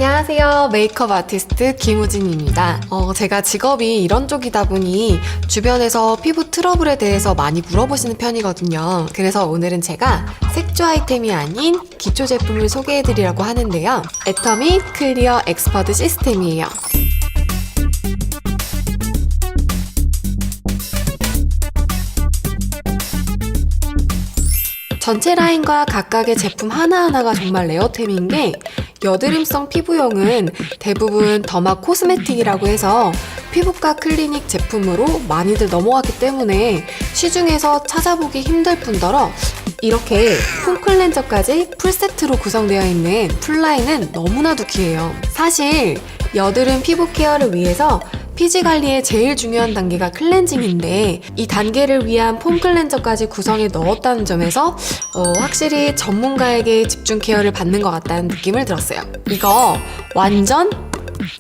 안녕하세요. 메이크업 아티스트 김우진입니다. 제가 직업이 이런 쪽이다 보니 주변에서 피부 트러블에 대해서 많이 물어보시는 편이거든요. 그래서 오늘은 제가 색조 아이템이 아닌 기초 제품을 소개해드리려고 하는데요. 애터미 클리어 엑스퍼트 시스템이에요. 전체 라인과 각각의 제품 하나하나가 정말 레어템인 게 여드름성 피부용은 대부분 더마 코스메틱이라고 해서 피부과 클리닉 제품으로 많이들 넘어갔기 때문에 시중에서 찾아보기 힘들 뿐더러 이렇게 폼 클렌저까지 풀세트로 구성되어 있는 풀라인은 너무나도 귀해요. 사실 여드름 피부 케어를 위해서 피지 관리의 제일 중요한 단계가 클렌징인데 이 단계를 위한 폼 클렌저까지 구성해 넣었다는 점에서 확실히 전문가에게 집중 케어를 받는 것 같다는 느낌을 들었어요. 이거 완전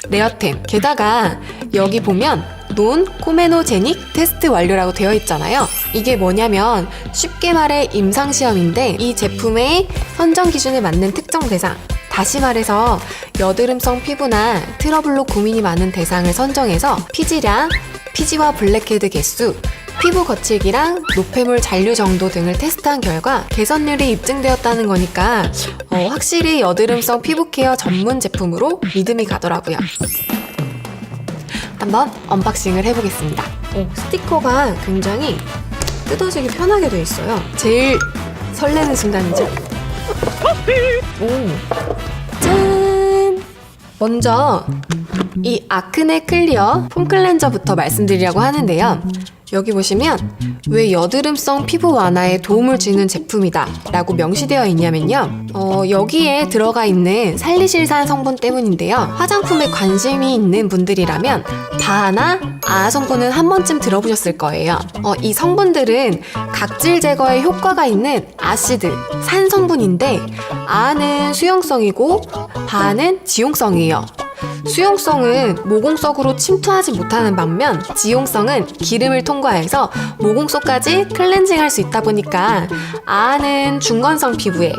레어템. 게다가 여기 보면 논 코메노제닉 테스트 완료라고 되어 있잖아요. 이게 뭐냐면 쉽게 말해 임상시험인데 이 제품의 선정 기준에 맞는 특정 대상, 다시 말해서 여드름성 피부나 트러블로 고민이 많은 대상을 선정해서 피지량, 피지와 블랙헤드 개수, 피부 거칠기랑 노폐물 잔류 정도 등을 테스트한 결과 개선율이 입증되었다는 거니까 확실히 여드름성 피부 케어 전문 제품으로 믿음이 가더라고요. 한번 언박싱을 해보겠습니다. 스티커가 굉장히 뜯어지기 편하게 되어 있어요. 제일 설레는 순간이죠. 짠! 먼저 이 아크네 클리어 폼 클렌저부터 말씀드리려고 하는데요. 여기 보시면 왜 여드름성 피부 완화에 도움을 주는 제품이다 라고 명시되어 있냐면요, 여기에 들어가 있는 살리실산 성분 때문인데요. 화장품에 관심이 있는 분들이라면 바나 아 성분은 한 번쯤 들어보셨을 거예요. 이 성분들은 각질 제거에 효과가 있는 아시드, 산 성분인데 아는 수용성이고 바는 지용성이에요. 수용성은 모공속으로 침투하지 못하는 반면 지용성은 기름을 통과해서 모공 속까지 클렌징할 수 있다 보니까 아는 중건성 피부에,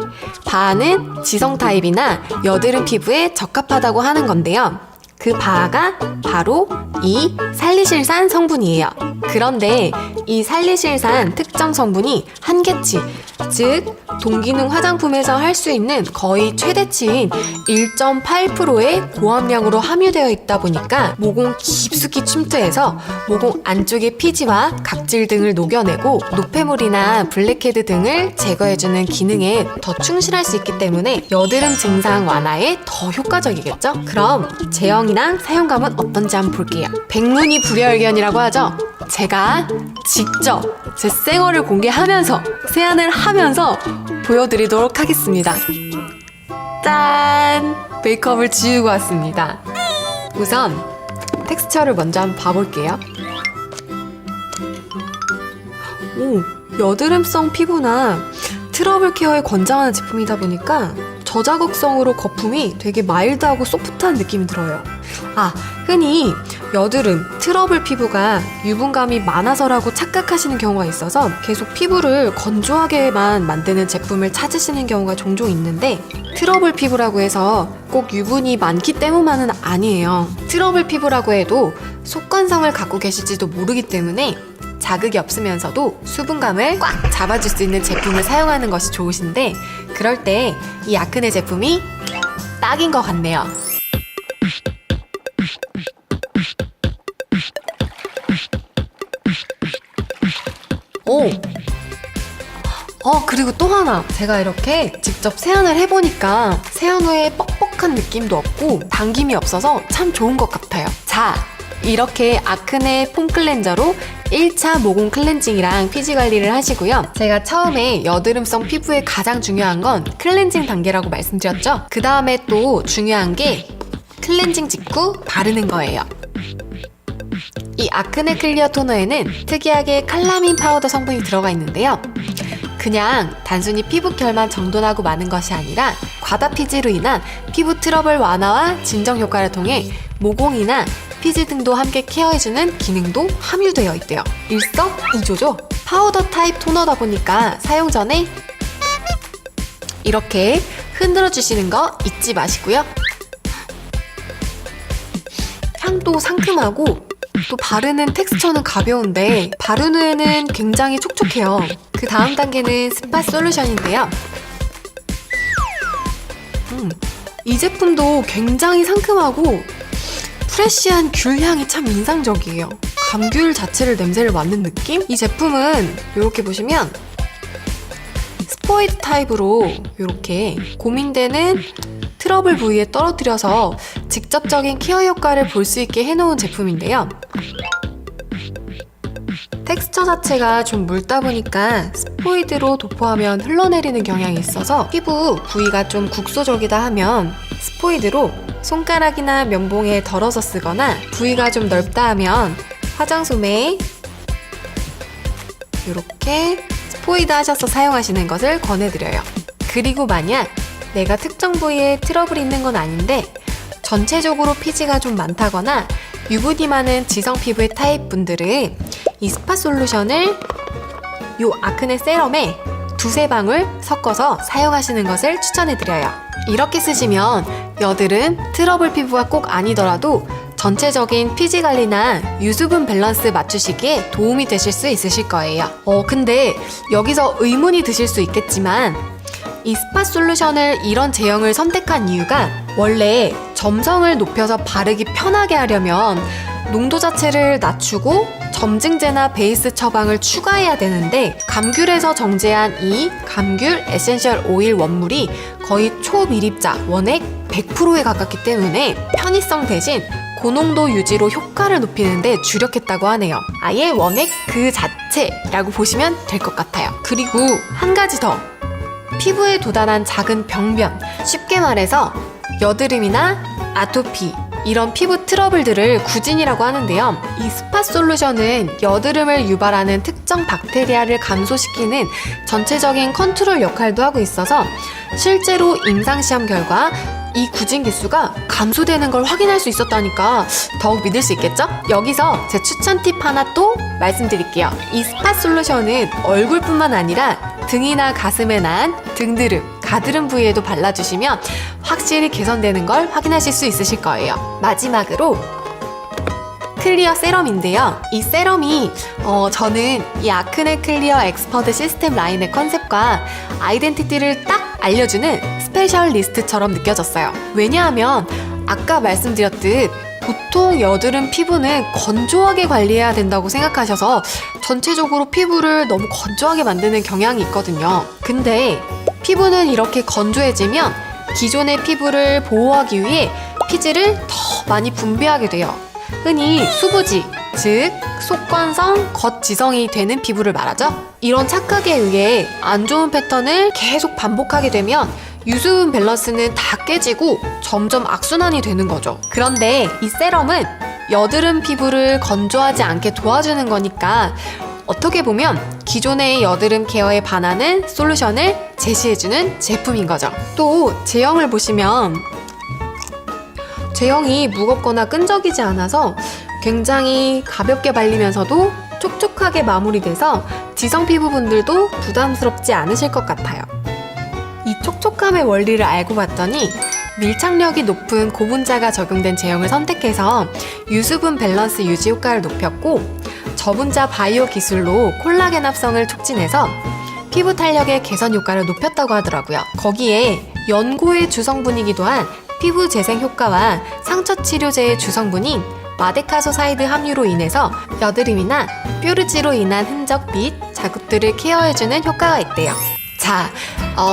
바는 지성 타입이나 여드름 피부에 적합하다고 하는 건데요. 그 바가 바로 이 살리실산 성분이에요. 그런데 이 살리실산 특정 성분이 한계치, 즉 동기능 화장품에서 할 수 있는 거의 최대치인 1.8%의 고함량으로 함유되어 있다 보니까 모공 깊숙이 침투해서 모공 안쪽의 피지와 각질 등을 녹여내고 노폐물이나 블랙헤드 등을 제거해주는 기능에 더 충실할 수 있기 때문에 여드름 증상 완화에 더 효과적이겠죠? 그럼 제형이랑 사용감은 어떤지 한번 볼게요. 백문이 불여일견이라고 하죠? 제가 직접 제 생얼을 공개하면서 세안을 하면서 보여드리도록 하겠습니다. 짠! 메이크업을 지우고 왔습니다. 우선 텍스처를 먼저 한번 봐볼게요. 여드름성 피부나 트러블 케어에 권장하는 제품이다 보니까 저자극성으로 거품이 되게 마일드하고 소프트한 느낌이 들어요. 흔히 여드름, 트러블 피부가 유분감이 많아서라고 착각하시는 경우가 있어서 계속 피부를 건조하게만 만드는 제품을 찾으시는 경우가 종종 있는데 트러블 피부라고 해서 꼭 유분이 많기 때문만은 아니에요. 트러블 피부라고 해도 속건성을 갖고 계실지도 모르기 때문에 자극이 없으면서도 수분감을 꽉 잡아줄 수 있는 제품을 사용하는 것이 좋으신데 그럴 때 이 아크네 제품이 딱인 것 같네요. 그리고 또 하나, 제가 이렇게 직접 세안을 해보니까 세안 후에 뻑뻑한 느낌도 없고 당김이 없어서 참 좋은 것 같아요. 자, 이렇게 아크네 폼 클렌저로 1차 모공 클렌징이랑 피지 관리를 하시고요. 제가 처음에 여드름성 피부에 가장 중요한 건 클렌징 단계라고 말씀드렸죠? 그 다음에 또 중요한 게 클렌징 직후 바르는 거예요. 이 아크네 클리어 토너에는 특이하게 칼라민 파우더 성분이 들어가 있는데요. 그냥 단순히 피부 결만 정돈하고 마는 것이 아니라 과다 피지로 인한 피부 트러블 완화와 진정 효과를 통해 모공이나 피지 등도 함께 케어해주는 기능도 함유되어 있대요. 일석이조죠. 파우더 타입 토너다 보니까 사용 전에 이렇게 흔들어 주시는 거 잊지 마시고요. 향도 상큼하고 또 바르는 텍스처는 가벼운데 바른 후에는 굉장히 촉촉해요. 그 다음 단계는 스팟 솔루션인데요. 이 제품도 굉장히 상큼하고 프레쉬한 귤 향이 참 인상적이에요. 감귤 자체를 냄새를 맡는 느낌? 이 제품은 이렇게 보시면 스포이드 타입으로 이렇게 고민되는 트러블 부위에 떨어뜨려서 직접적인 케어 효과를 볼 수 있게 해놓은 제품인데요. 텍스처 자체가 좀 묽다 보니까 스포이드로 도포하면 흘러내리는 경향이 있어서 피부 부위가 좀 국소적이다 하면 스포이드로 손가락이나 면봉에 덜어서 쓰거나 부위가 좀 넓다 하면 화장솜에 이렇게 스포이드 하셔서 사용하시는 것을 권해드려요. 그리고 만약 내가 특정 부위에 트러블이 있는 건 아닌데 전체적으로 피지가 좀 많다거나 유분이 많은 지성 피부의 타입 분들은 이 스팟 솔루션을 이 아크네 세럼에 두세 방울 섞어서 사용하시는 것을 추천해드려요. 이렇게 쓰시면 여드름, 트러블 피부가 꼭 아니더라도 전체적인 피지 관리나 유수분 밸런스 맞추시기에 도움이 되실 수 있으실 거예요. 근데 여기서 의문이 드실 수 있겠지만 이 스팟 솔루션을 이런 제형을 선택한 이유가 원래 점성을 높여서 바르기 편하게 하려면 농도 자체를 낮추고 점증제나 베이스 처방을 추가해야 되는데 감귤에서 정제한 이 감귤 에센셜 오일 원물이 거의 초미립자 원액 100%에 가깝기 때문에 편의성 대신 고농도 유지로 효과를 높이는 데 주력했다고 하네요. 아예 원액 그 자체라고 보시면 될 것 같아요. 그리고 한 가지 더, 피부에 도달한 작은 병변, 쉽게 말해서 여드름이나 아토피 이런 피부 트러블들을 구진이라고 하는데요. 이 스팟 솔루션은 여드름을 유발하는 특정 박테리아를 감소시키는 전체적인 컨트롤 역할도 하고 있어서 실제로 임상시험 결과 이 구진 기수가 감소되는 걸 확인할 수 있었다니까 더욱 믿을 수 있겠죠? 여기서 제 추천 팁 하나 또 말씀드릴게요. 이 스팟 솔루션은 얼굴뿐만 아니라 등이나 가슴에 난 등드름, 가드름 부위에도 발라주시면 확실히 개선되는 걸 확인하실 수 있으실 거예요. 마지막으로 클리어 세럼인데요. 이 세럼이 저는 이 아크네 클리어 엑스퍼트 시스템 라인의 컨셉과 아이덴티티를 딱 알려주는 스페셜리스트처럼 느껴졌어요. 왜냐하면 아까 말씀드렸듯 보통 여드름 피부는 건조하게 관리해야 된다고 생각하셔서 전체적으로 피부를 너무 건조하게 만드는 경향이 있거든요. 근데 피부는 이렇게 건조해지면 기존의 피부를 보호하기 위해 피지를 더 많이 분비하게 돼요. 흔히 수부지, 즉 속건성, 겉지성이 되는 피부를 말하죠. 이런 착각에 의해 안 좋은 패턴을 계속 반복하게 되면 유수분 밸런스는 다 깨지고 점점 악순환이 되는 거죠. 그런데 이 세럼은 여드름 피부를 건조하지 않게 도와주는 거니까 어떻게 보면 기존의 여드름 케어에 반하는 솔루션을 제시해주는 제품인 거죠. 또 제형을 보시면 제형이 무겁거나 끈적이지 않아서 굉장히 가볍게 발리면서도 촉촉하게 마무리돼서 지성 피부분들도 부담스럽지 않으실 것 같아요. 이 촉촉함의 원리를 알고 봤더니 밀착력이 높은 고분자가 적용된 제형을 선택해서 유수분 밸런스 유지 효과를 높였고 저분자 바이오 기술로 콜라겐 합성을 촉진해서 피부 탄력의 개선 효과를 높였다고 하더라고요. 거기에 연고의 주성분이기도 한 피부 재생 효과와 상처 치료제의 주성분인 마데카소사이드 함유로 인해서 여드름이나 뾰루지로 인한 흔적 및 자국들을 케어해주는 효과가 있대요. 자,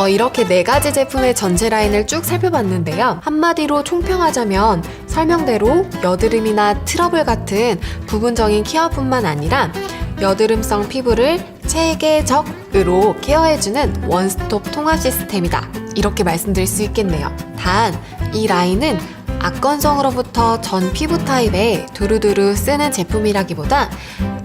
이렇게 4가지 제품의 전체 라인을 쭉 살펴봤는데요. 한마디로 총평하자면 설명대로 여드름이나 트러블 같은 부분적인 케어뿐만 아니라 여드름성 피부를 체계적으로 케어해주는 원스톱 통합 시스템이다. 이렇게 말씀드릴 수 있겠네요. 단, 이 라인은 악건성으로부터 전 피부 타입에 두루두루 쓰는 제품이라기보다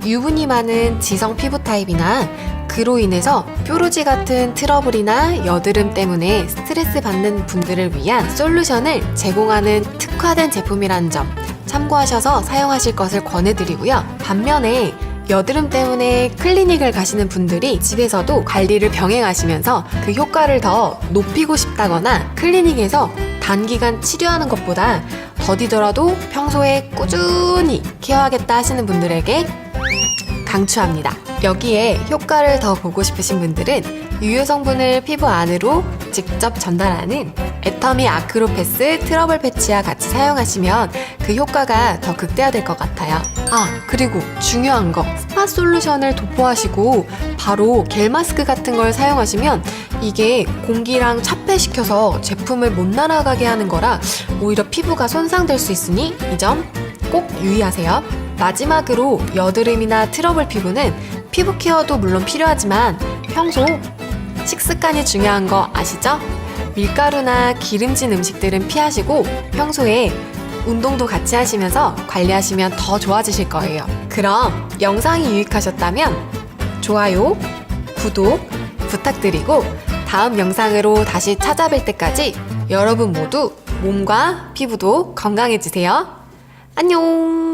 유분이 많은 지성 피부 타입이나 그로 인해서 뾰루지 같은 트러블이나 여드름 때문에 스트레스 받는 분들을 위한 솔루션을 제공하는 특화된 제품이라는 점 참고하셔서 사용하실 것을 권해드리고요. 반면에 여드름 때문에 클리닉을 가시는 분들이 집에서도 관리를 병행하시면서 그 효과를 더 높이고 싶다거나 클리닉에서 단기간 치료하는 것보다 더디더라도 평소에 꾸준히 케어하겠다 하시는 분들에게 강추합니다. 여기에 효과를 더 보고 싶으신 분들은 유효 성분을 피부 안으로 직접 전달하는 애터미 아크로패스 트러블 패치와 같이 사용하시면 그 효과가 더 극대화될 것 같아요. 아, 그리고 중요한 거, 스파 솔루션을 도포하시고 바로 겔 마스크 같은 걸 사용하시면 이게 공기랑 차폐시켜서 제품을 못 날아가게 하는 거라 오히려 피부가 손상될 수 있으니 이 점 꼭 유의하세요. 마지막으로 여드름이나 트러블 피부는 피부 케어도 물론 필요하지만 평소 식습관이 중요한 거 아시죠? 밀가루나 기름진 음식들은 피하시고 평소에 운동도 같이 하시면서 관리하시면 더 좋아지실 거예요. 그럼 영상이 유익하셨다면 좋아요, 구독 부탁드리고 다음 영상으로 다시 찾아뵐 때까지 여러분 모두 몸과 피부도 건강해지세요. 안녕!